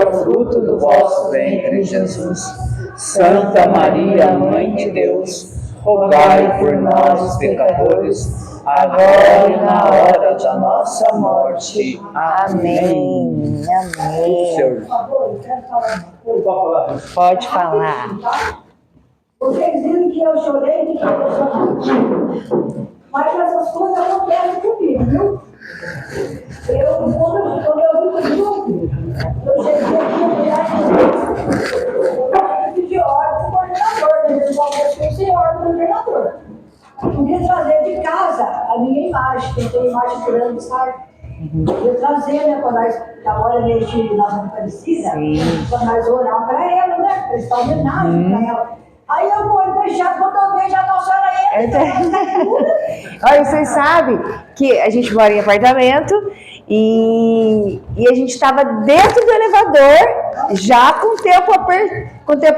o fruto do vosso ventre, Jesus. Santa Maria, Mãe de Deus, rogai por nós, os pecadores, agora e na hora da nossa morte. Amém. Amém. Senhor. Pode falar. Vocês viram que eu chorei de mas essas coisas acontecem comigo, viu? Quando eu vi o grupo, eu cheguei aqui pedir ordem do coordenador, eles vão ter ordem do coordenador. Podia trazer de casa a minha imagem, que tem imagem grande, sabe? Podia trazer, né, quando nós, agora nós vamos Aparecida, quando nós orar para ela, né? Prestar homenagem para ela. Aí eu vou deixar, quando eu vejo a Nossa Senhora. Olha, vocês sabem que a gente mora em apartamento e a gente estava dentro do elevador, já com o tempo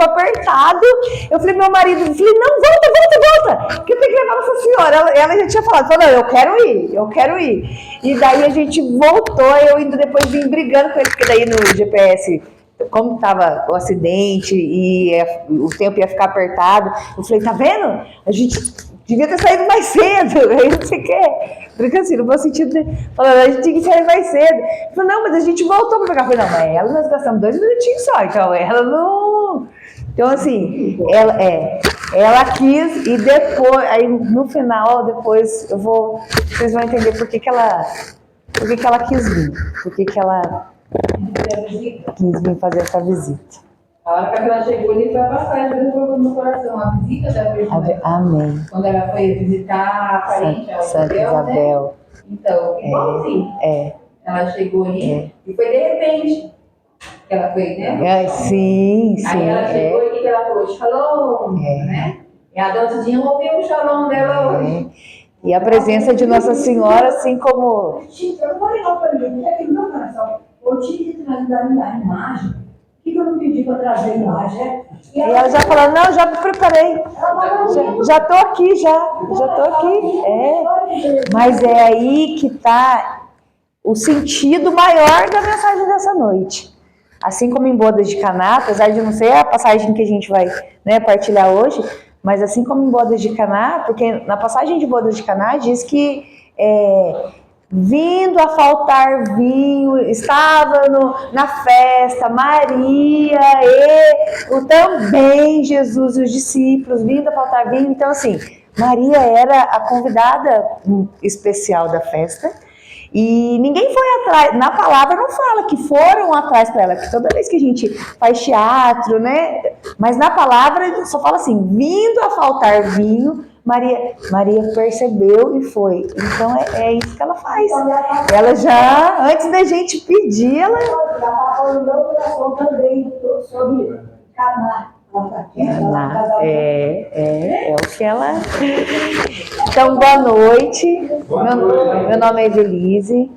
apertado. Eu falei, meu marido, não, volta, que eu tenho que levar Nossa Senhora. Ela já tinha falou, não, eu quero ir. E daí a gente voltou, eu indo depois vim brigando com ele, porque daí no GPS, como estava o acidente e o tempo ia ficar apertado, eu falei, tá vendo? A gente devia ter saído mais cedo. Aí não sei o que. Porque assim, no bom sentido, falando, a gente tinha que sair mais cedo. Eu falei, não, mas a gente voltou para pegar. Eu falei, não, mas ela nós gastamos 2 minutinhos só, então ela não. Então, assim, ela quis e depois, aí no final, depois vocês vão entender por que ela quis vir, por que ela quis vir fazer essa visita. A hora que ela chegou ali, foi a passagem no coração, a visita da Virgem. Amém. Quando ela foi visitar a parente, Santa Isabel. Né? Então, igualzinho. Ela chegou ali e foi de repente que ela foi, né? Sim. Aí ela chegou e ela falou, Shalom, né? E a donzinha ouviu o Shalom dela hoje. E a presença de Nossa Senhora, assim como... Eu não vou ligar para ele, é que no meu coração, eu tinha que trazer a imagem. O que eu não pedi para trazer a imagem? E ela já falou, não, já me preparei. Já tô aqui, já tô aqui. Mas é aí que está o sentido maior da mensagem dessa noite. Assim como em Bodas de Caná, apesar de não ser a passagem que a gente vai, né, partilhar hoje, mas assim como em Bodas de Caná, porque na passagem de Bodas de Caná diz que vindo a faltar vinho, estava na festa Maria e também Jesus e os discípulos, vindo a faltar vinho. Então, assim, Maria era a convidada especial da festa e ninguém foi atrás. Na palavra não fala que foram atrás para ela, que toda vez que a gente faz teatro, né? Mas na palavra só fala assim, vindo a faltar vinho, Maria percebeu e foi. Então é isso que ela faz. Ela já, antes da gente pedir, ela... O meu coração também sobre Caná. É o que ela... Então, boa noite. Meu nome é Evelise.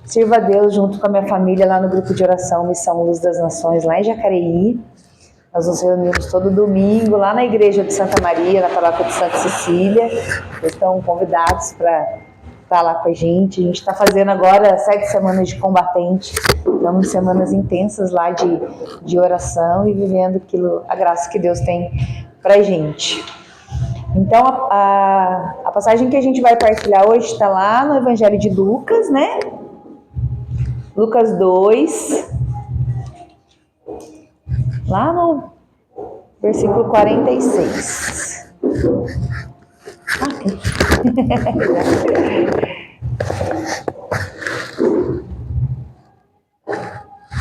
Sirvo a Deus junto com a minha família lá no grupo de oração Missão Luz das Nações, lá em Jacareí. Nós nos reunimos todo domingo lá na igreja de Santa Maria, na paróquia de Santa Cecília. Eles estão convidados para estar lá com a gente. A gente está fazendo agora 7 semanas de combatente. Estamos em semanas intensas lá de oração e vivendo a graça que Deus tem para a gente. Então, a passagem que a gente vai partilhar hoje está lá no Evangelho de Lucas, né? Lucas 2. Lá no versículo 46.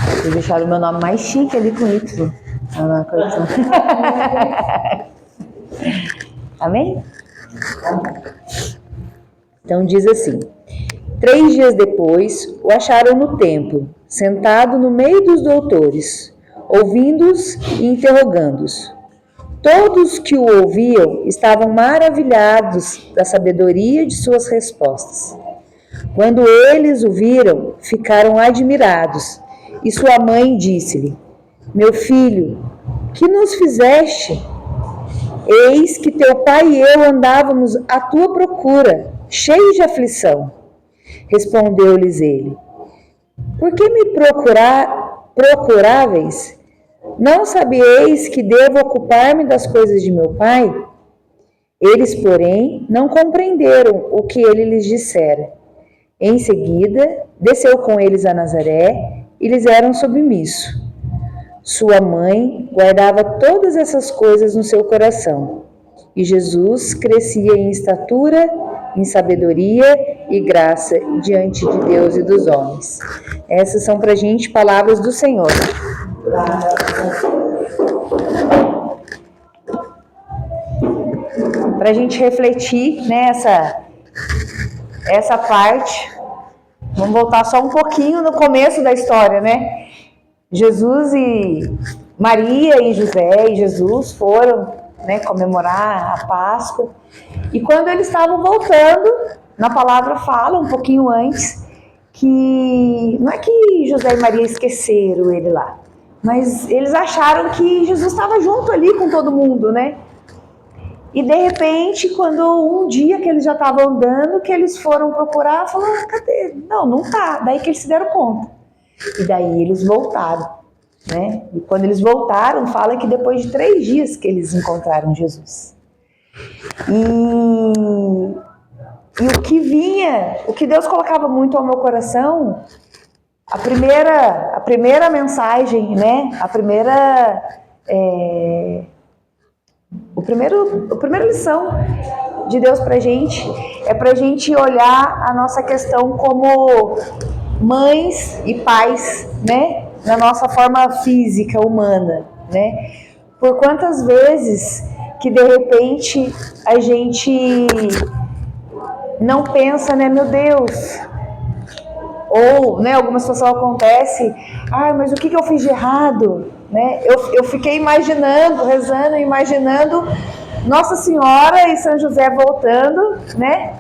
Vocês deixaram o meu nome mais chique ali com Y. Amém? Então diz assim: 3 dias depois, o acharam no templo, sentado no meio dos doutores, ouvindo-os e interrogando-os. Todos que o ouviam estavam maravilhados da sabedoria de suas respostas. Quando eles o viram, ficaram admirados, e sua mãe disse-lhe: Meu filho, que nos fizeste? Eis que teu pai e eu andávamos à tua procura, cheios de aflição. Respondeu-lhes ele: Por que me procuráveis? Não sabieis que devo ocupar-me das coisas de meu pai? Eles, porém, não compreenderam o que ele lhes dissera. Em seguida, desceu com eles a Nazaré e lhes eram submissos. Sua mãe guardava todas essas coisas no seu coração. E Jesus crescia em estatura, em sabedoria e graça diante de Deus e dos homens. Essas são para a gente palavras do Senhor. Para a gente refletir nessa essa parte, vamos voltar só um pouquinho no começo da história, né? Jesus e Maria e José e Jesus foram, né, comemorar a Páscoa. E quando eles estavam voltando, na palavra fala um pouquinho antes que não é que José e Maria esqueceram ele lá, mas eles acharam que Jesus estava junto ali com todo mundo, né? E de repente, quando um dia que eles já estavam andando, que eles foram procurar, falaram, cadê? Não, não tá. Daí que eles se deram conta. E daí eles voltaram, né? E quando eles voltaram, fala que depois de 3 dias que eles encontraram Jesus. E o que vinha, o que Deus colocava muito ao meu coração, a primeira mensagem, né? A primeira lição de Deus pra gente é pra gente olhar a nossa questão como mães e pais, né? Na nossa forma física, humana, né? Por quantas vezes que de repente a gente não pensa, né? Meu Deus, ou, né, alguma situação acontece, mas o que eu fiz de errado? Né? Eu fiquei imaginando, rezando, imaginando Nossa Senhora e São José voltando, né?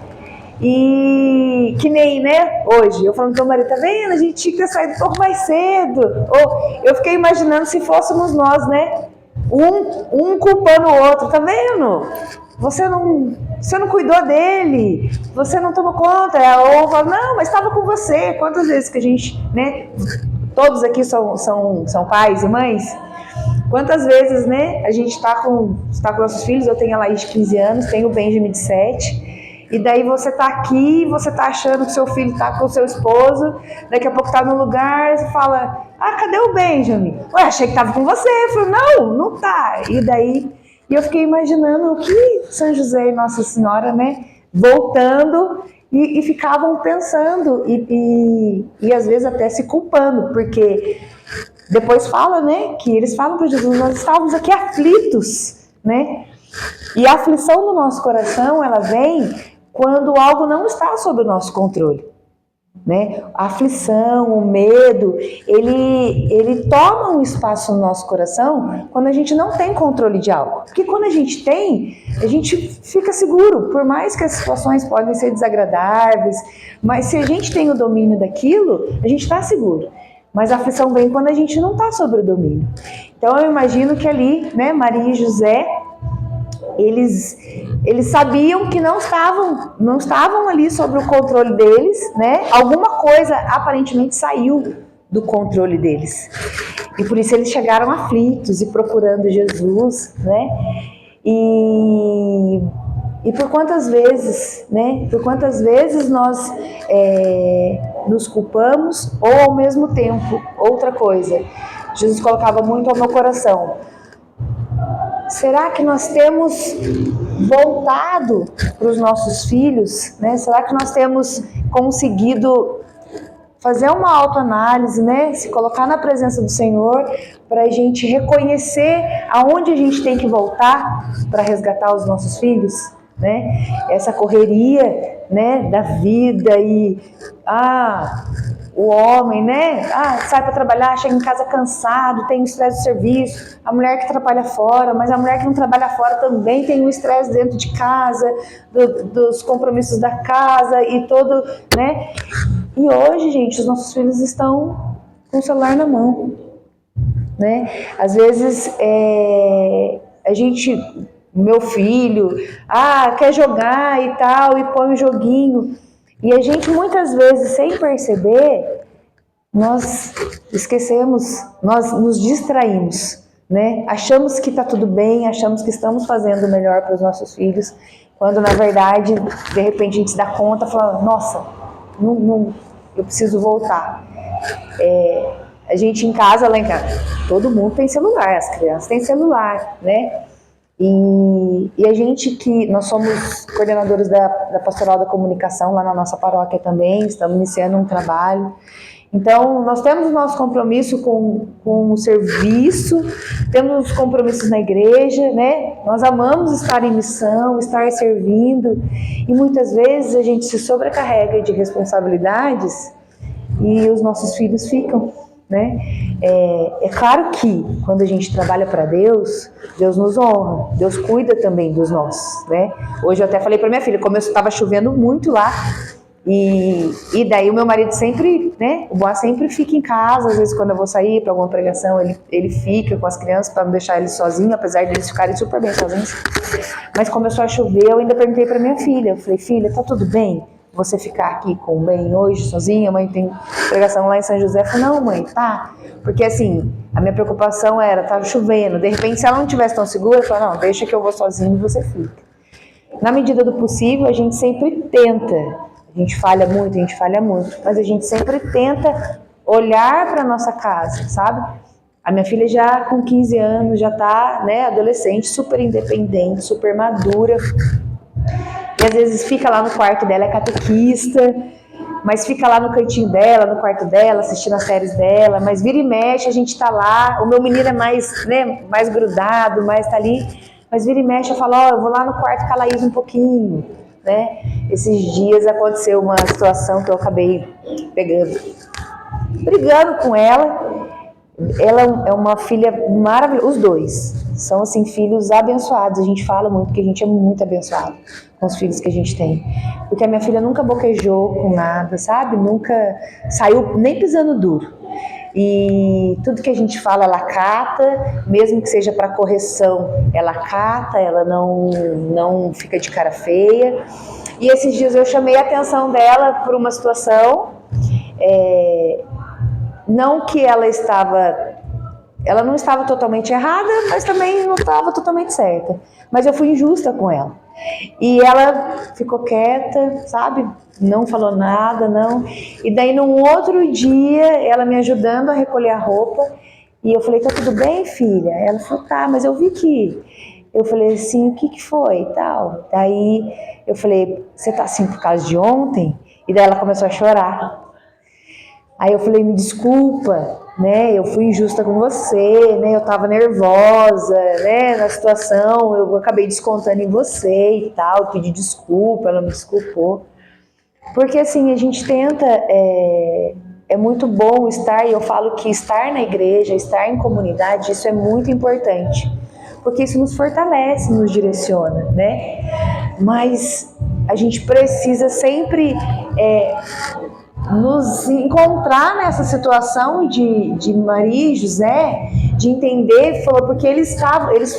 E que nem, né, hoje, eu falando com o meu marido, tá vendo? A gente tinha que ter saído um pouco mais cedo. Ou eu fiquei imaginando se fôssemos nós, né? Um culpando o outro, tá vendo? Você não cuidou dele, você não tomou conta. Ou fala, não, mas estava com você. Quantas vezes que a gente, né? Todos aqui são pais e mães. Quantas vezes, né? A gente está com nossos filhos. Eu tenho a Laís de 15 anos, tenho o Benjamin de 7. E daí você tá aqui, você tá achando que seu filho tá com o seu esposo, daqui a pouco tá no lugar, você fala, cadê o Benjamin? Ué, achei que tava com você. Eu falei, não tá. E daí, eu fiquei imaginando o que São José e Nossa Senhora, né, voltando e ficavam pensando e às vezes até se culpando, porque depois fala, né, que eles falam para Jesus, nós estávamos aqui aflitos, né? E a aflição do nosso coração, ela vem quando algo não está sob o nosso controle, né? A aflição, o medo, ele toma um espaço no nosso coração quando a gente não tem controle de algo. Porque quando a gente tem, a gente fica seguro, por mais que as situações podem ser desagradáveis, mas se a gente tem o domínio daquilo, a gente está seguro. Mas a aflição vem quando a gente não está sob o domínio. Então eu imagino que ali, né, Maria e José, eles sabiam que não estavam ali sob o controle deles, né? Alguma coisa aparentemente saiu do controle deles. E por isso eles chegaram aflitos e procurando Jesus, né? E por quantas vezes, né? Por quantas vezes nós nos culpamos ou ao mesmo tempo, outra coisa. Jesus colocava muito ao meu coração. Será que nós temos voltado para os nossos filhos, né? Será que nós temos conseguido fazer uma autoanálise, né? Se colocar na presença do Senhor para a gente reconhecer aonde a gente tem que voltar para resgatar os nossos filhos, né? Essa correria, né, da vida e o homem, né? Sai para trabalhar, chega em casa cansado, tem o estresse do serviço. A mulher que trabalha fora, mas a mulher que não trabalha fora também tem o estresse dentro de casa, dos compromissos da casa e todo, né? E hoje, gente, os nossos filhos estão com o celular na mão, né? Às vezes, meu filho, quer jogar e tal, e põe um joguinho. E a gente, muitas vezes, sem perceber, nós esquecemos, nós nos distraímos, né? Achamos que está tudo bem, achamos que estamos fazendo o melhor para os nossos filhos, quando na verdade, de repente a gente se dá conta e fala, nossa, eu preciso voltar. A gente em casa, lá em casa, todo mundo tem celular, as crianças têm celular, né? E a gente nós somos coordenadores da Pastoral da Comunicação lá na nossa paróquia também, estamos iniciando um trabalho. Então, nós temos o nosso compromisso com o serviço, temos os compromissos na igreja, né? Nós amamos estar em missão, estar servindo, e muitas vezes a gente se sobrecarrega de responsabilidades e os nossos filhos ficam, né? É claro que quando a gente trabalha para Deus, Deus nos honra, Deus cuida também dos nossos, né? Hoje eu até falei para minha filha, como estava chovendo muito lá, e daí o meu marido sempre, né, o Boa sempre fica em casa, às vezes quando eu vou sair para alguma pregação, ele fica com as crianças para não deixar eles sozinhos, apesar de eles ficarem super bem sozinhos. Mas começou a chover, eu ainda perguntei para minha filha, eu falei, filha, tá tudo bem você ficar aqui com o Ben hoje sozinha? A mãe tem pregação lá em São José. Eu falei, não mãe, tá, porque assim, a minha preocupação era, tava chovendo, de repente se ela não estivesse tão segura, eu falei, não, deixa que eu vou sozinho e você fica. Na medida do possível, a gente sempre tenta. A gente falha muito, mas a gente sempre tenta olhar para nossa casa, sabe? A minha filha já com 15 anos, já tá, né, adolescente, super independente, super madura. E às vezes fica lá no quarto dela, é catequista, mas fica lá no cantinho dela, no quarto dela, assistindo as séries dela, mas vira e mexe, a gente tá lá, o meu menino é mais, né, mais grudado, mais tá ali, mas vira e mexe, eu falo, eu vou lá no quarto com a Laís um pouquinho, né? Esses dias aconteceu uma situação que eu acabei brigando com ela. Ela é uma filha maravilhosa, os dois são assim filhos abençoados. A gente fala muito que a gente é muito abençoado com os filhos que a gente tem, porque a minha filha nunca boquejou com nada, sabe? Nunca saiu nem pisando duro. E tudo que a gente fala ela cata, mesmo que seja para correção, ela cata, ela não fica de cara feia. E esses dias eu chamei a atenção dela por uma situação, não que ela não estava totalmente errada, mas também não estava totalmente certa. Mas eu fui injusta com ela. E ela ficou quieta, sabe? Não falou nada, não. E daí, num outro dia, ela me ajudando a recolher a roupa. E eu falei, tá tudo bem, filha? Ela falou, tá, mas eu vi que... Eu falei assim, o que foi e tal? Daí, eu falei, você tá assim por causa de ontem? E daí ela começou a chorar. Aí eu falei, me desculpa, né? Eu fui injusta com você, né? Eu tava nervosa, né? Na situação, eu acabei descontando em você e tal. Eu pedi desculpa, ela me desculpou. Porque assim, a gente tenta, é muito bom estar, e eu falo que estar na igreja, estar em comunidade, isso é muito importante. Porque isso nos fortalece, nos direciona, né? Mas a gente precisa sempre nos encontrar nessa situação de Maria e José, de entender, falou, porque eles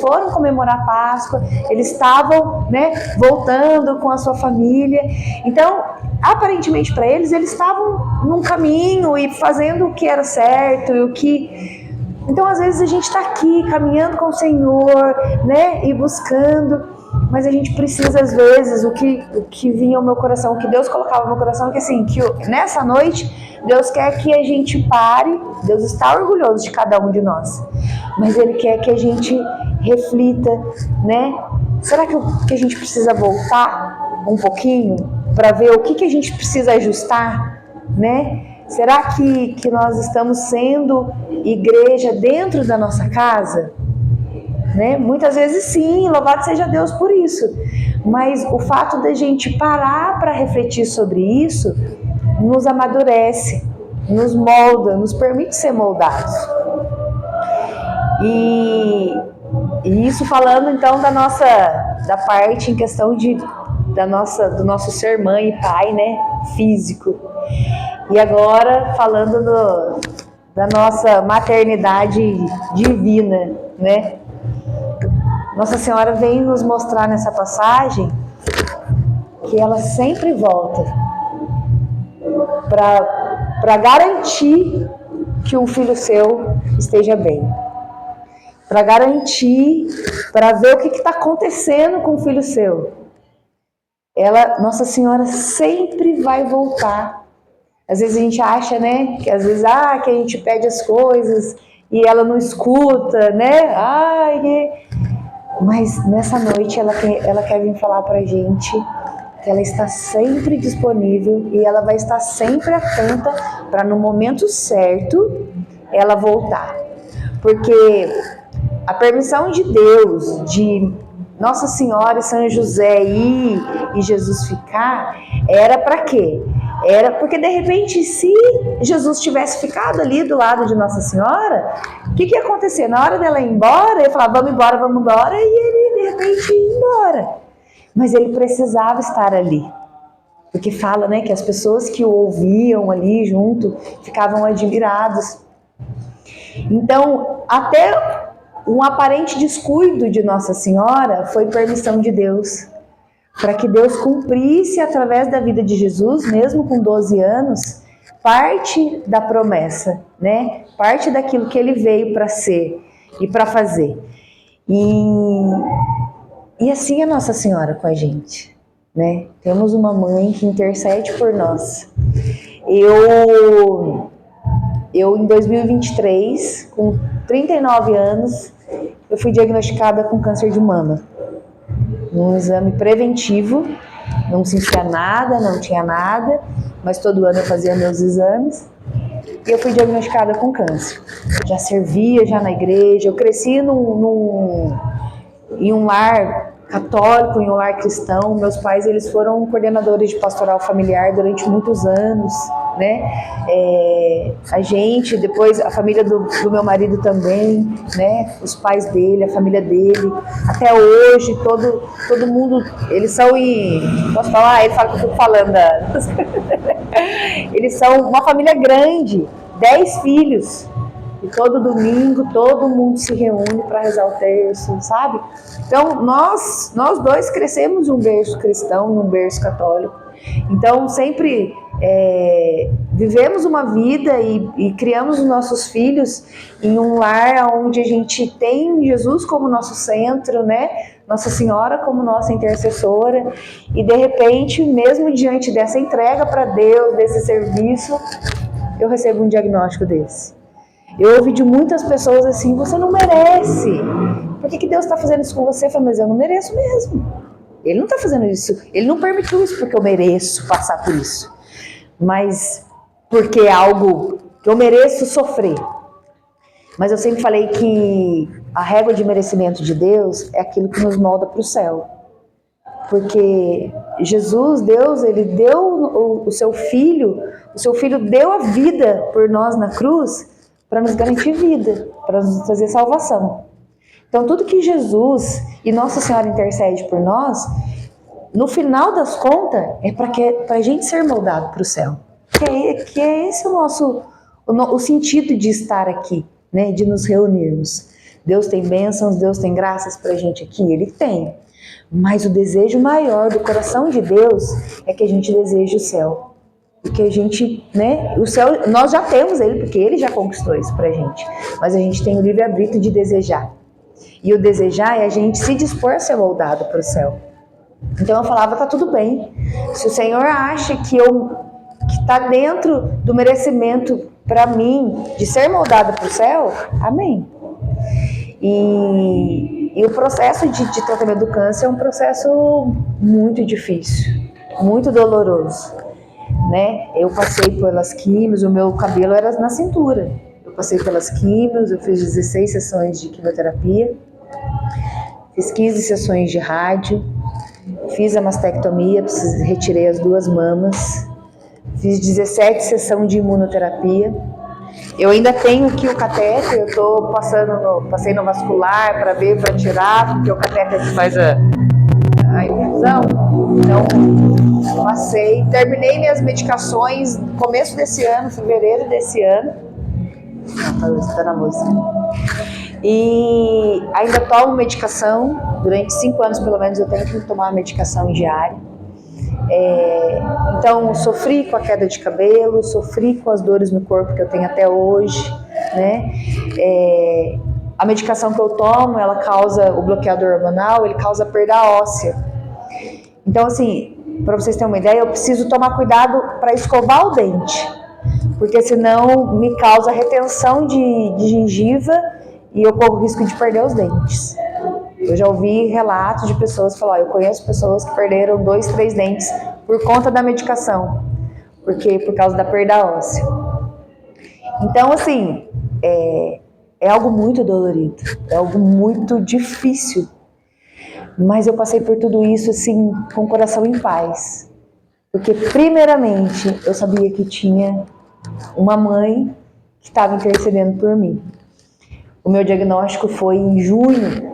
foram comemorar a Páscoa, eles estavam, né, voltando com a sua família. Então, aparentemente para eles estavam num caminho e fazendo o que era certo e o que... Então, às vezes a gente está aqui caminhando com o Senhor, né, e buscando, mas a gente precisa, às vezes, o que vinha ao meu coração, o que Deus colocava no meu coração, é que assim, nessa noite, Deus quer que a gente pare, Deus está orgulhoso de cada um de nós, mas Ele quer que a gente reflita, né? Será que a gente precisa voltar um pouquinho para ver o que a gente precisa ajustar, né? Será que nós estamos sendo igreja dentro da nossa casa? Né? Muitas vezes sim, louvado seja Deus por isso. Mas o fato da gente parar para refletir sobre isso nos amadurece, nos molda, nos permite ser moldados. E isso falando então da parte em questão do nosso ser mãe e pai, né, físico. E agora falando da nossa maternidade divina, né? Nossa Senhora vem nos mostrar nessa passagem que ela sempre volta para para garantir que um filho seu esteja bem. Para garantir, para ver o que está acontecendo com o filho seu. Nossa Senhora sempre vai voltar. Às vezes a gente acha, né, que às vezes que a gente pede as coisas e ela não escuta, né? Mas nessa noite ela quer vir falar pra gente que ela está sempre disponível e ela vai estar sempre atenta para no momento certo ela voltar. Porque a permissão de Deus, de Nossa Senhora e São José ir e Jesus ficar, era para quê? Era porque de repente se Jesus tivesse ficado ali do lado de Nossa Senhora, o que ia acontecer? Na hora dela ir embora, ele falava, vamos embora, e ele de repente ia embora. Mas ele precisava estar ali. Porque fala, né, que as pessoas que o ouviam ali junto ficavam admirados. Então, até um aparente descuido de Nossa Senhora foi permissão de Deus. Para que Deus cumprisse através da vida de Jesus, mesmo com 12 anos, parte da promessa, né? Parte daquilo que ele veio para ser e para fazer. E assim é Nossa Senhora com a gente, né? Temos uma mãe que intercede por nós. Eu em 2023, com 39 anos, eu fui diagnosticada com câncer de mama. Num exame preventivo, não sentia nada, não tinha nada, mas todo ano eu fazia meus exames e eu fui diagnosticada com câncer. Já servia já na igreja, eu cresci em um lar católico, em um lar cristão. Meus pais, eles foram coordenadores de pastoral familiar durante muitos anos, né? A gente, depois a família do meu marido também, né? Os pais dele, a família dele, até hoje todo mundo, eles são posso falar? Ele fala que eu fico falando, eles são uma família grande, 10 filhos. E todo domingo, todo mundo se reúne para rezar o terço, sabe? Então, nós dois crescemos em um berço cristão, num berço católico. Então, sempre vivemos uma vida e criamos os nossos filhos em um lar onde a gente tem Jesus como nosso centro, né? Nossa Senhora como nossa intercessora. E, de repente, mesmo diante dessa entrega para Deus, desse serviço, eu recebo um diagnóstico desse. Eu ouvi de muitas pessoas assim, você não merece. Por que Deus está fazendo isso com você? Eu falei, mas eu não mereço mesmo. Ele não está fazendo isso, ele não permitiu isso porque eu mereço passar por isso. Mas porque é algo que eu mereço sofrer. Mas eu sempre falei que a régua de merecimento de Deus é aquilo que nos molda para o céu. Porque Jesus, Deus, ele deu o seu filho deu a vida por nós na cruz, para nos garantir vida, para nos trazer salvação. Então, tudo que Jesus e Nossa Senhora intercede por nós, no final das contas, é para a gente ser moldado para o céu. Que é esse o sentido de estar aqui, né? De nos reunirmos. Deus tem bênçãos, Deus tem graças para a gente aqui, Ele tem. Mas o desejo maior do coração de Deus é que a gente deseje o céu. Porque a gente, né, o céu, nós já temos ele, porque ele já conquistou isso pra gente. Mas a gente tem o livre-arbítrio de desejar. E o desejar é a gente se dispor a ser moldado pro céu. Então eu falava, tá tudo bem. Se o Senhor acha que tá dentro do merecimento para mim de ser moldado pro céu, amém. E o processo de tratamento do câncer é um processo muito difícil, muito doloroso. Né? Eu passei pelas químios, o meu cabelo era na cintura. Eu passei pelas químios, eu fiz 16 sessões de quimioterapia, fiz 15 sessões de rádio, fiz a mastectomia, retirei as 2 mamas, fiz 17 sessões de imunoterapia. Eu ainda tenho aqui o catéter, eu estou passei no vascular para tirar, porque o catéter que faz a infusão. Então, passei, terminei minhas medicações no começo desse ano, fevereiro desse ano. Tá na música. E ainda tomo medicação, durante 5 anos pelo menos eu tenho que tomar uma medicação diária. Então, sofri com a queda de cabelo, sofri com as dores no corpo que eu tenho até hoje, né? A medicação que eu tomo, ela causa, o bloqueador hormonal, ele causa perda óssea. Então, assim, para vocês terem uma ideia, eu preciso tomar cuidado para escovar o dente, porque senão me causa retenção de gengiva e eu corro o risco de perder os dentes. Eu já ouvi relatos de pessoas que falaram, eu conheço pessoas que perderam 2, 3 dentes por conta da medicação, porque por causa da perda óssea. Então, assim, é algo muito dolorido, é algo muito difícil, mas eu passei por tudo isso, assim, com o coração em paz, porque primeiramente eu sabia que tinha uma mãe que estava intercedendo por mim. O meu diagnóstico foi em junho,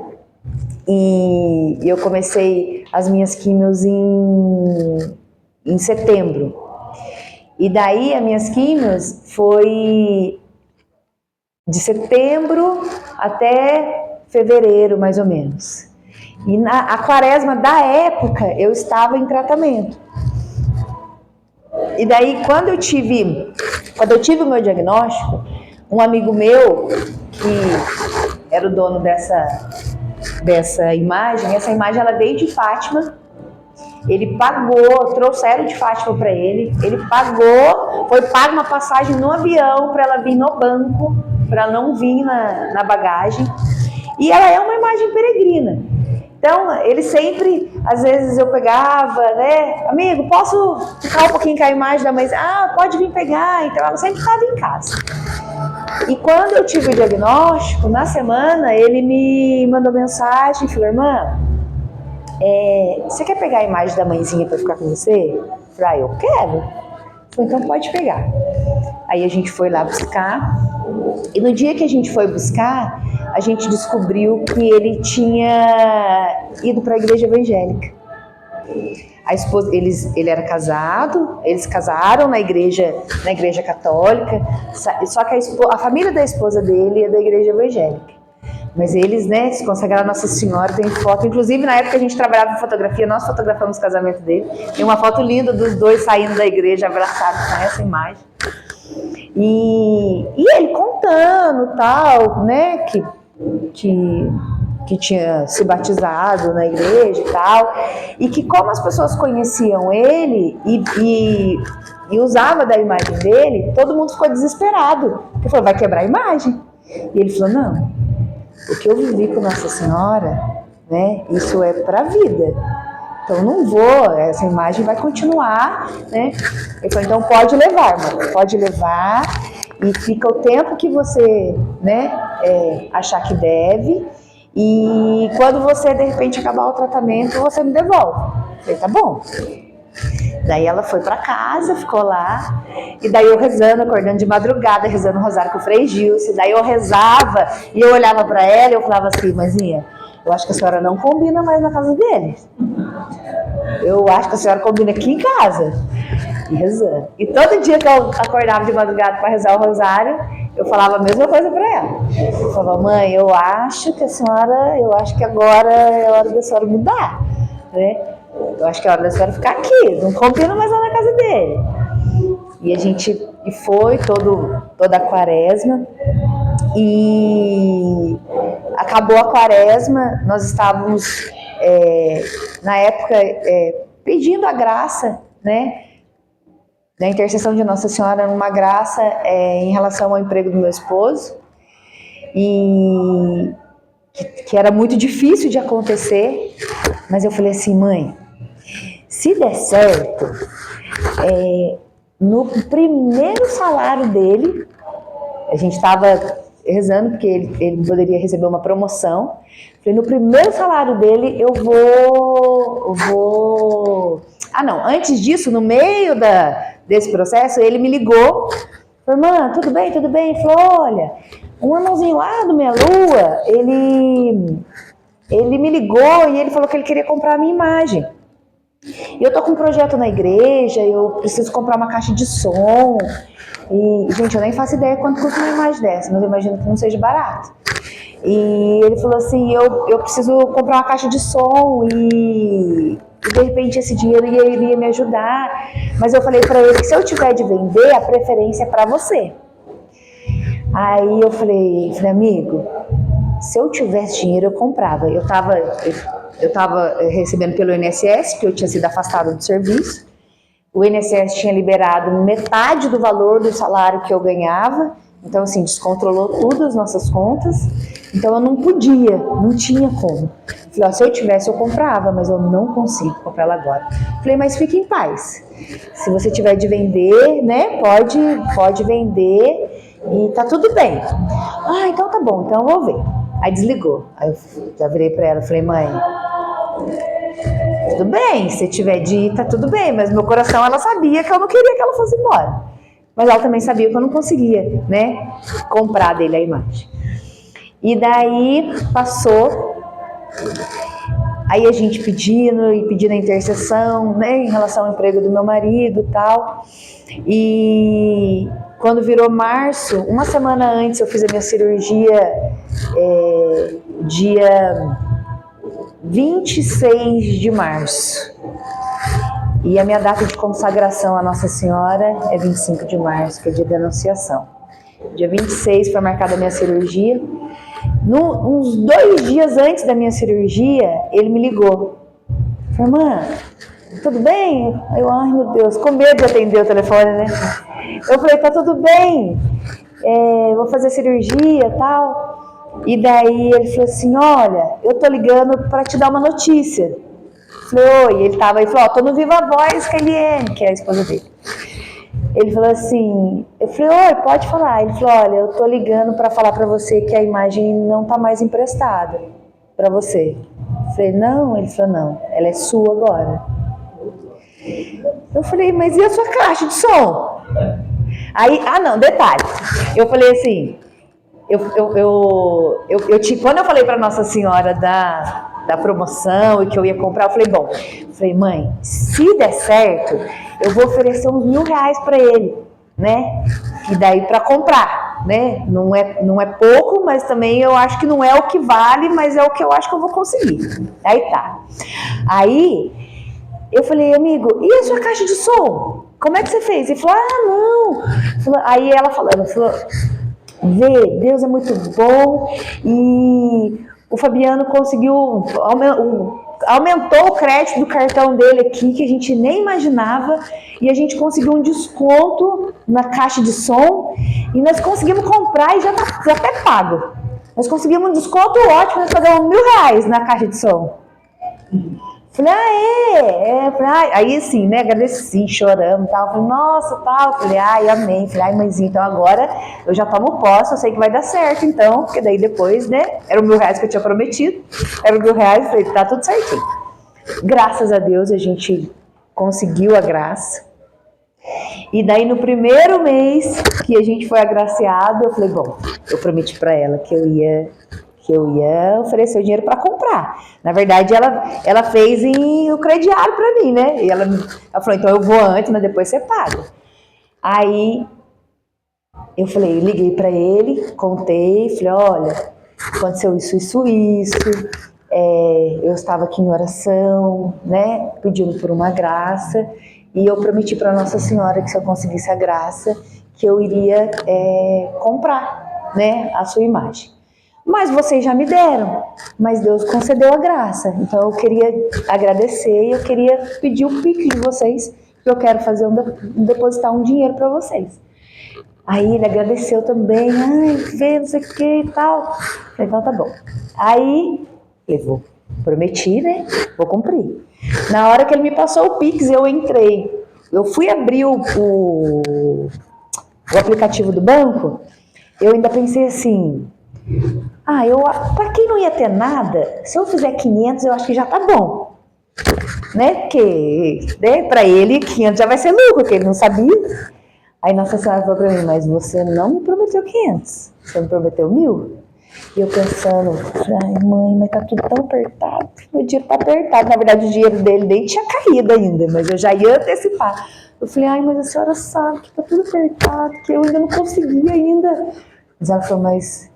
e eu comecei as minhas químios em setembro. E daí as minhas químios foi de setembro até fevereiro, mais ou menos. E a quaresma da época eu estava em tratamento. E daí quando eu tive o meu diagnóstico, um amigo meu, que era o dono dessa imagem, essa imagem ela veio de Fátima, ele pagou, trouxeram de Fátima para ele pagou, foi paga uma passagem no avião para ela vir no banco, para não vir na bagagem, e ela é uma imagem peregrina. Então, ele sempre, às vezes eu pegava, né, amigo, posso ficar um pouquinho com a imagem da mãe? Ah, pode vir pegar. Então, ela sempre estava em casa. E quando eu tive o diagnóstico, na semana, ele me mandou mensagem e falou, irmã, você quer pegar a imagem da mãezinha para ficar com você? Eu falei, eu quero. Falei, então pode pegar. Aí a gente foi lá buscar, e no dia que a gente foi buscar, a gente descobriu que ele tinha ido para a igreja evangélica. A esposa, ele era casado, eles casaram na igreja católica, só que a família da esposa dele é da igreja evangélica. Mas eles, né, se consagraram a Nossa Senhora, tem foto, inclusive na época que a gente trabalhava em fotografia, nós fotografamos o casamento dele, tem uma foto linda dos dois saindo da igreja abraçados com essa imagem. E ele contando tal, né, que tinha se batizado na igreja e tal, e que como as pessoas conheciam ele e usava da imagem dele, todo mundo ficou desesperado, porque falou, vai quebrar a imagem. E ele falou, não, o que eu vivi com Nossa Senhora, né, isso é para a vida, então não vou, essa imagem vai continuar, né. Ele falou, então pode levar, mano, pode levar, e fica o tempo que você, né, achar que deve, e quando você de repente acabar o tratamento, você me devolve. Eu falei, tá bom. Daí ela foi pra casa, ficou lá, e daí eu rezando, acordando de madrugada, rezando o rosário com o Frei Gilce, daí eu rezava, e eu olhava pra ela e eu falava assim, mãezinha, eu acho que a senhora não combina mais na casa dele. Eu acho que a senhora combina aqui em casa. E rezando. E todo dia que eu acordava de madrugada para rezar o rosário, eu falava a mesma coisa para ela. Eu falava, mãe, eu acho que agora é hora da senhora mudar, né? Eu acho que é hora da senhora ficar aqui, não combina mais lá na casa dele. E a gente foi toda a quaresma, e acabou a quaresma, nós estávamos, na época, pedindo a graça, né? Da intercessão de Nossa Senhora, uma graça em relação ao emprego do meu esposo, e que era muito difícil de acontecer, mas eu falei assim, mãe, se der certo, no primeiro salário dele, a gente estava rezando porque ele poderia receber uma promoção, falei, no primeiro salário dele eu vou... Ah não, antes disso, no meio desse processo, ele me ligou, falou, irmã, tudo bem? Ele falou, olha, um irmãozinho lá do Meia Lua, ele me ligou e ele falou que ele queria comprar a minha imagem. E eu tô com um projeto na igreja, eu preciso comprar uma caixa de som, e, gente, eu nem faço ideia quanto custa uma imagem dessa, mas eu imagino que não seja barato. E ele falou assim, eu preciso comprar uma caixa de som e de repente esse dinheiro iria me ajudar. Mas eu falei para ele que se eu tiver de vender, a preferência é para você. Aí eu falei, amigo, se eu tivesse dinheiro eu comprava. Eu tava recebendo pelo INSS, que eu tinha sido afastada do serviço. O INSS tinha liberado metade do valor do salário que eu ganhava. Então, assim, descontrolou tudo as nossas contas. Então, eu não podia, não tinha como. Falei, ó, se eu tivesse, eu comprava, mas eu não consigo comprar ela agora. Falei, mas fique em paz. Se você tiver de vender, né, pode vender e tá tudo bem. Ah, então tá bom, então eu vou ver. Aí desligou. Aí eu já virei pra ela, falei, mãe, tudo bem, se tiver de ir, tá tudo bem, mas meu coração, ela sabia que eu não queria que ela fosse embora. Mas ela também sabia que eu não conseguia, né, comprar dele a imagem. E daí passou, aí a gente pedindo a intercessão, né, em relação ao emprego do meu marido e tal. E quando virou março, uma semana antes eu fiz a minha cirurgia, dia 26 de março. E a minha data de consagração à Nossa Senhora é 25 de março, que é dia da Anunciação. Dia 26 foi marcada a minha cirurgia. Uns 2 dias antes da minha cirurgia, ele me ligou. Falei, irmã, tudo bem? Eu, ai meu Deus, com medo de atender o telefone, né? Eu falei, tá tudo bem, vou fazer cirurgia e tal. E daí ele falou assim, olha, eu tô ligando pra te dar uma notícia. Falei, oi, ele tava aí, falou, ó, tô no Viva Voz, Keliene, que é a esposa dele. Ele falou assim, eu falei, oi, pode falar. Ele falou, olha, eu tô ligando pra falar pra você que a imagem não tá mais emprestada pra você. Eu falei, não? Ele falou, não, ela é sua agora. Eu falei, mas e a sua caixa de som? Aí, não, detalhe, eu falei assim, quando eu falei pra Nossa Senhora da promoção e que eu ia comprar, eu falei, mãe, se der certo, eu vou oferecer uns R$1.000 para ele, né? E daí para comprar, né? Não é pouco, mas também eu acho que não é o que vale, mas é o que eu acho que eu vou conseguir. Aí tá. Aí eu falei, amigo, e a sua caixa de som? Como é que você fez? Ele falou, não. Aí ela falou, vê, Deus é muito bom e o Fabiano conseguiu, aumentou o crédito do cartão dele aqui, que a gente nem imaginava, e a gente conseguiu um desconto na caixa de som, e nós conseguimos comprar e já até pago. Nós conseguimos um desconto ótimo, nós pagamos R$1.000 na caixa de som. Falei, aí assim, né, agradeci, chorando e tal, falei, nossa, tal, falei, amém, falei, mãezinha, então agora eu já tomo posse, eu sei que vai dar certo, então, porque daí depois, né, era R$1.000 que eu tinha prometido, era R$1.000, falei, tá tudo certinho. Graças a Deus a gente conseguiu a graça, e daí no primeiro mês que a gente foi agraciado, eu falei, bom, eu prometi pra ela que eu ia oferecer o dinheiro para comprar. Na verdade, ela fez o crediário para mim, né? E ela falou, então eu vou antes, mas depois você paga. Aí, eu falei, liguei para ele, contei, falei, olha, aconteceu isso. Eu estava aqui em oração, né? Pedindo por uma graça. E eu prometi para Nossa Senhora que se eu conseguisse a graça, que eu iria comprar, né, a sua imagem. Mas vocês já me deram, mas Deus concedeu a graça. Então eu queria agradecer e eu queria pedir o Pix de vocês, que eu quero fazer depositar um dinheiro para vocês. Aí ele agradeceu também, vê, não sei o que e tal. Falei, então tá bom. Aí, prometi, né? Vou cumprir. Na hora que ele me passou o Pix, eu entrei. Eu fui abrir o aplicativo do banco, eu ainda pensei assim, pra quem não ia ter nada, se eu fizer 500, eu acho que já tá bom. Né? Porque, né, pra ele, 500 já vai ser lucro, porque ele não sabia. Aí Nossa Senhora falou pra mim, mas você não me prometeu 500, você me prometeu 1.000. E eu pensando, mãe, mas tá tudo tão apertado, meu dinheiro tá apertado. Na verdade, o dinheiro dele nem tinha caído ainda, mas eu já ia antecipar. Eu falei, mas a senhora sabe que tá tudo apertado, que eu ainda não consegui ainda. Mas ela falou, mas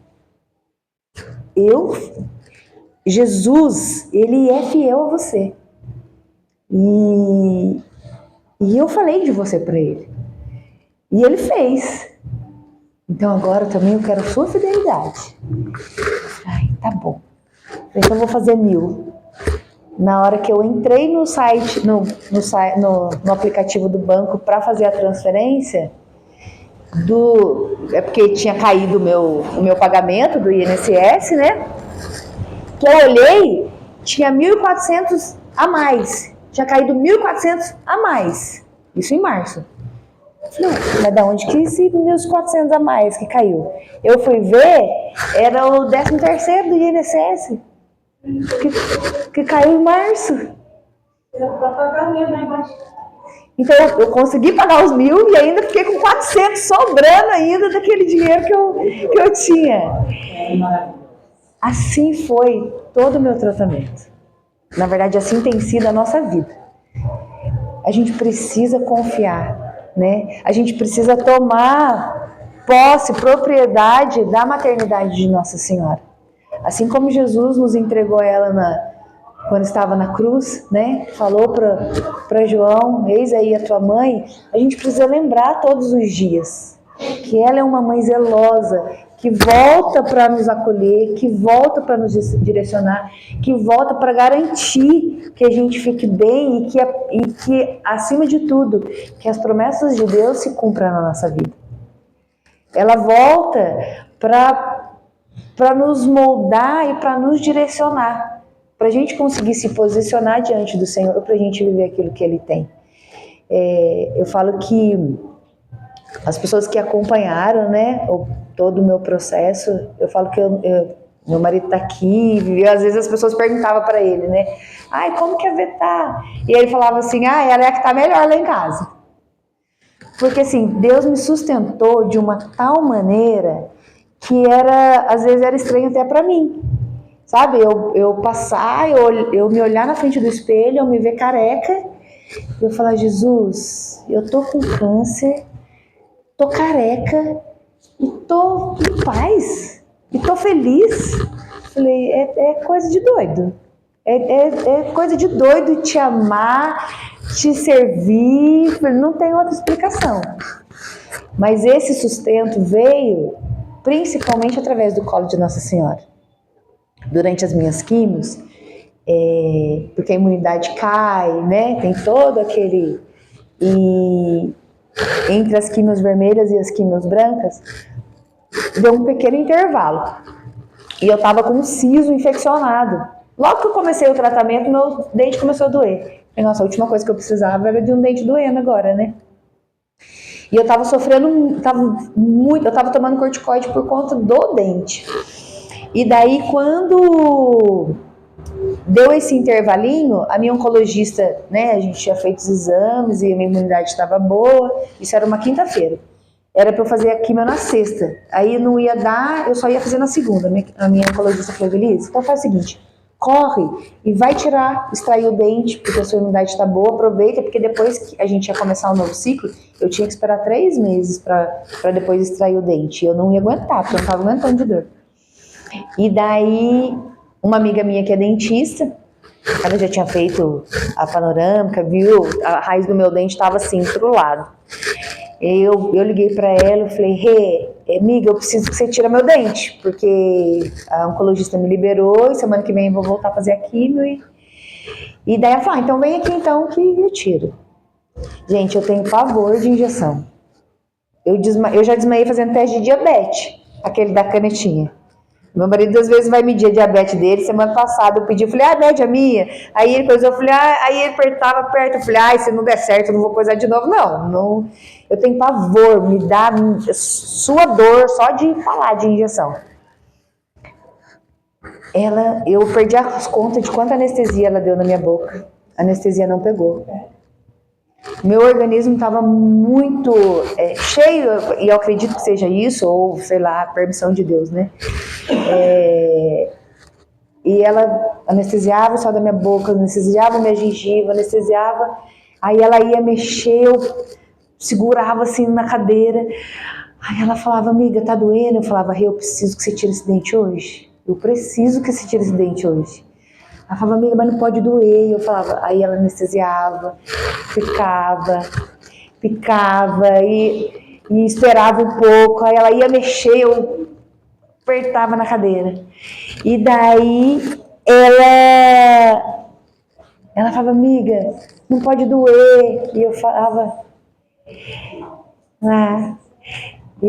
Jesus, ele é fiel a você. E eu falei de você para ele. E ele fez. Então agora também eu quero a sua fidelidade. Ai, tá bom. Então eu vou fazer 1000. Na hora que eu entrei no site, no aplicativo do banco para fazer a transferência, é porque tinha caído o meu pagamento do INSS, né? Que eu olhei, tinha 1.400 a mais. Tinha caído 1.400 a mais. Isso em março. Falei, mas da onde que esse 1.400 a mais que caiu? Eu fui ver, era o 13º do INSS. Que caiu em março. Era para pagar mesmo, né? Então eu consegui pagar os 1.000 e ainda fiquei com 400 sobrando ainda daquele dinheiro que eu tinha. Assim foi todo o meu tratamento. Na verdade, assim tem sido a nossa vida. A gente precisa confiar, né? A gente precisa tomar posse, propriedade da maternidade de Nossa Senhora. Assim como Jesus nos entregou ela quando estava na cruz, né? Falou para João, eis aí a tua mãe. A gente precisa lembrar todos os dias que ela é uma mãe zelosa, que volta para nos acolher, que volta para nos direcionar, que volta para garantir que a gente fique bem e que, acima de tudo, que as promessas de Deus se cumpram na nossa vida. Ela volta para nos moldar e para nos direcionar, para a gente conseguir se posicionar diante do Senhor, para a gente viver aquilo que Ele tem. Eu falo que as pessoas que acompanharam, né, todo o meu processo, eu falo que meu marido está aqui, e às vezes as pessoas perguntavam para ele, né, ai, como que a Vê tá? E ele falava assim, ela é a que está melhor lá em casa. Porque assim, Deus me sustentou de uma tal maneira que às vezes era estranho até para mim. Sabe, eu passar, eu me olhar na frente do espelho, eu me ver careca, eu falar, Jesus, eu tô com câncer, tô careca e tô em paz, e tô feliz. Falei, é coisa de doido. É coisa de doido te amar, te servir, não tem outra explicação. Mas esse sustento veio principalmente através do colo de Nossa Senhora. Durante as minhas quimios, porque a imunidade cai, né? Tem todo aquele... E entre as quimios vermelhas e as quimios brancas, deu um pequeno intervalo. E eu tava com um siso infeccionado. Logo que eu comecei o tratamento, meu dente começou a doer. E, nossa, a última coisa que eu precisava era de um dente doendo agora, né? E eu tava sofrendo, eu tava tomando corticoide por conta do dente. E daí, quando deu esse intervalinho, a minha oncologista, né, a gente tinha feito os exames e a minha imunidade estava boa, isso era uma quinta-feira. Era para eu fazer a quimio na sexta. Aí não ia dar, eu só ia fazer na segunda. A minha oncologista falou, Belisa, então faz o seguinte, corre e vai extrair o dente, porque a sua imunidade está boa, aproveita, porque depois que a gente ia começar um novo ciclo, eu tinha que esperar 3 meses para depois extrair o dente. Eu não ia aguentar, porque eu não estava aguentando de dor. E daí, uma amiga minha que é dentista, ela já tinha feito a panorâmica, viu, a raiz do meu dente estava assim, pro lado. Eu liguei para ela e falei, amiga, eu preciso que você tire meu dente, porque a oncologista me liberou e semana que vem eu vou voltar a fazer a quimio. E daí ela falou, então vem aqui então que eu tiro. Gente, eu tenho pavor de injeção. Eu já desmaiei fazendo teste de diabetes, aquele da canetinha. Meu marido às vezes vai medir a diabetes dele. Semana passada eu pedi, eu falei, mede a minha. Aí ele coisou, eu falei, aí ele apertava perto, eu falei, se não der certo eu não vou coisar de novo. Não, eu tenho pavor, me dá sua dor só de falar de injeção. Eu perdi as contas de quanta anestesia ela deu na minha boca. A anestesia não pegou. Meu organismo estava muito cheio, e eu acredito que seja isso, ou sei lá, permissão de Deus, né? E ela anestesiava o céu da minha boca, anestesiava minha gengiva, anestesiava, aí ela ia mexer, eu segurava assim na cadeira, aí ela falava, amiga, tá doendo? Eu falava, eu preciso que você tire esse dente hoje. eu preciso que você tire esse dente hoje. Ela falava, amiga, mas não pode doer. Eu falava, aí ela anestesiava, picava e esperava um pouco. Aí ela ia mexer, eu apertava na cadeira. E daí ela falava, amiga, não pode doer. E eu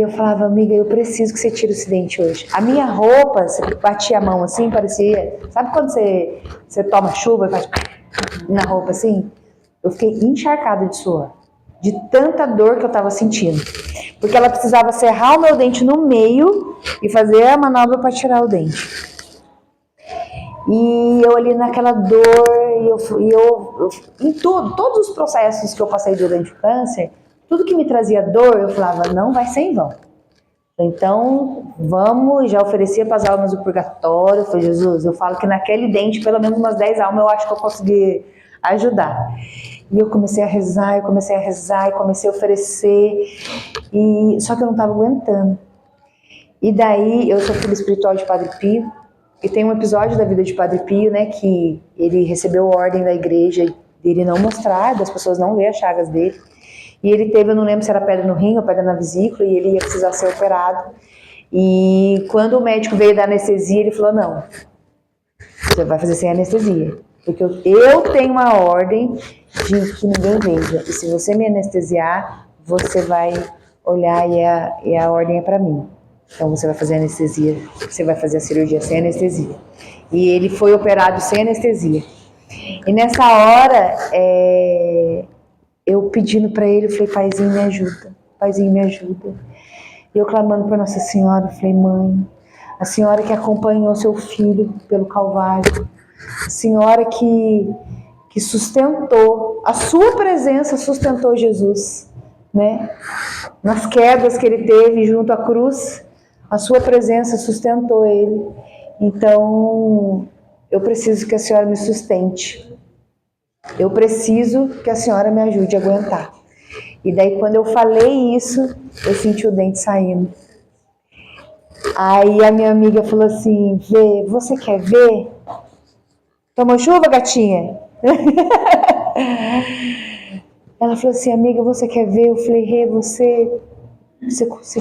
falava, amiga, eu preciso que você tire esse dente hoje. A minha roupa, você batia a mão assim, parecia... Sabe quando você toma chuva e faz na roupa assim? Eu fiquei encharcada de suor, de tanta dor que eu tava sentindo. Porque ela precisava serrar o meu dente no meio e fazer a manobra para tirar o dente. E eu ali naquela dor, em todos os processos que eu passei durante o câncer, tudo que me trazia dor, eu falava, não vai ser em vão. Então, vamos, já oferecia para as almas do purgatório. Eu falei, Jesus, eu falo que naquele dente, pelo menos umas 10 almas, eu acho que eu consegui ajudar. E eu comecei a rezar, e comecei a oferecer, só que eu não estava aguentando. E daí, eu sou filha espiritual de Padre Pio, e tem um episódio da vida de Padre Pio, né, que ele recebeu a ordem da igreja dele não mostrar, das pessoas não ver as chagas dele. E ele teve, eu não lembro se era pedra no rim ou pedra na vesícula, e ele ia precisar ser operado. E quando o médico veio dar anestesia, ele falou, não, você vai fazer sem anestesia. Porque eu tenho uma ordem de que ninguém veja. E se você me anestesiar, você vai olhar e a ordem é para mim. Então você vai fazer anestesia, você vai fazer a cirurgia sem anestesia. E ele foi operado sem anestesia. E nessa hora, eu pedindo para ele, eu falei, paizinho, me ajuda. Paizinho, me ajuda. E eu clamando para Nossa Senhora, eu falei, mãe, a senhora que acompanhou seu filho pelo Calvário, a senhora que sustentou, a sua presença sustentou Jesus, né? Nas quedas que ele teve junto à cruz, a sua presença sustentou ele. Então, eu preciso que a senhora me sustente. Eu preciso que a senhora me ajude a aguentar. E daí, quando eu falei isso, eu senti o dente saindo. Aí a minha amiga falou assim, Vê, você quer ver? Tomou chuva, gatinha? Ela falou assim, amiga, você quer ver? Eu falei, Rê, você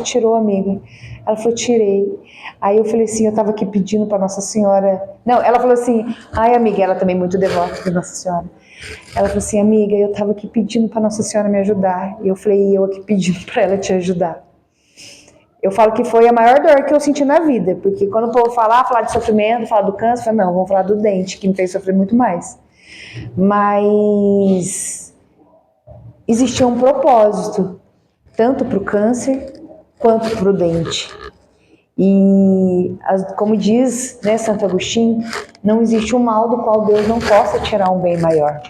tirou, amiga. Ela falou, tirei. Aí eu falei assim, eu tava aqui pedindo pra Nossa Senhora. Não, ela falou assim, ai amiga, ela também é muito devota de Nossa Senhora. Ela falou assim, amiga, eu tava aqui pedindo pra Nossa Senhora me ajudar. E eu falei, eu aqui pedindo pra ela te ajudar. Eu falo que foi a maior dor que eu senti na vida. Porque quando o povo falar de sofrimento, falar do câncer, eu falo, não, vamos falar do dente, que me fez sofrer muito mais. Mas existia um propósito, tanto pro câncer quanto pro dente. E, como diz, né, Santo Agostinho, não existe um mal do qual Deus não possa tirar um bem maior.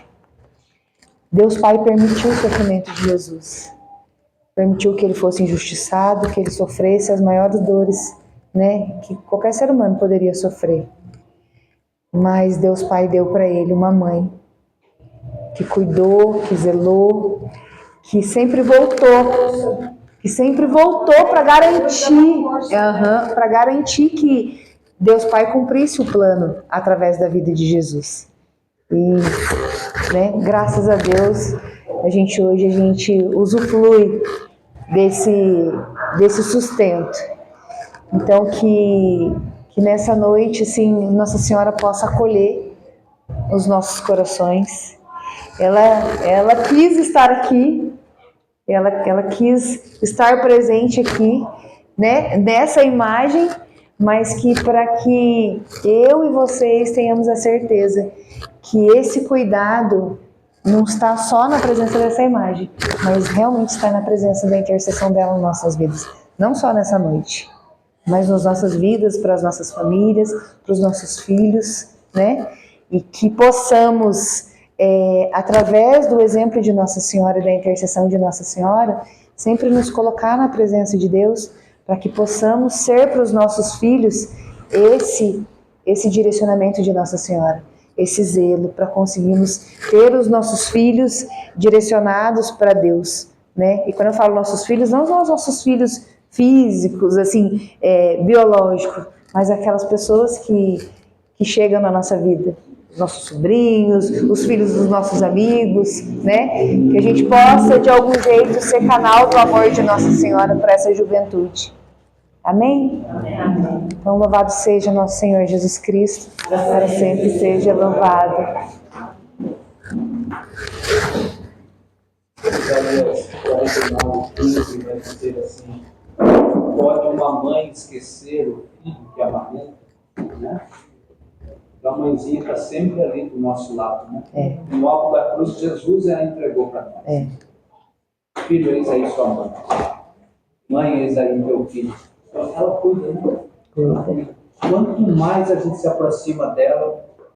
Deus Pai permitiu o sofrimento de Jesus. Permitiu que ele fosse injustiçado, que ele sofresse as maiores dores, né, que qualquer ser humano poderia sofrer. Mas Deus Pai deu para ele uma mãe que cuidou, que zelou, que sempre voltou para garantir que Deus Pai cumprisse o plano através da vida de Jesus. E, né, graças a Deus, hoje a gente usufrui desse sustento. Então que nessa noite, assim, Nossa Senhora possa acolher os nossos corações. Ela quis estar aqui. Ela quis estar presente aqui, né, nessa imagem, mas para que eu e vocês tenhamos a certeza que esse cuidado não está só na presença dessa imagem, mas realmente está na presença da intercessão dela nas nossas vidas. Não só nessa noite, mas nas nossas vidas, para as nossas famílias, para os nossos filhos, né? E que possamos, através do exemplo de Nossa Senhora e da intercessão de Nossa Senhora, sempre nos colocar na presença de Deus, para que possamos ser para os nossos filhos esse direcionamento de Nossa Senhora, esse zelo, para conseguirmos ter os nossos filhos direcionados para Deus, né? E quando eu falo nossos filhos, não são os nossos filhos físicos, assim, biológicos, mas aquelas pessoas que chegam na nossa vida, os nossos sobrinhos, os filhos dos nossos amigos, né? Que a gente possa, de algum jeito, ser canal do amor de Nossa Senhora para essa juventude. Amém? Amém. Então, louvado seja nosso Senhor Jesus Cristo, para sempre seja louvado. Isaías 49, 15 vai dizer assim: pode uma mãe esquecer o filho que amamenta, né? Então, a mãezinha está sempre ali do nosso lado, né? No alto da cruz, Jesus ela entregou para nós. Filho, eis aí sua mãe. Mãe, eis aí teu filho. Então, ela cuida, né? Quanto mais a gente se aproxima dela,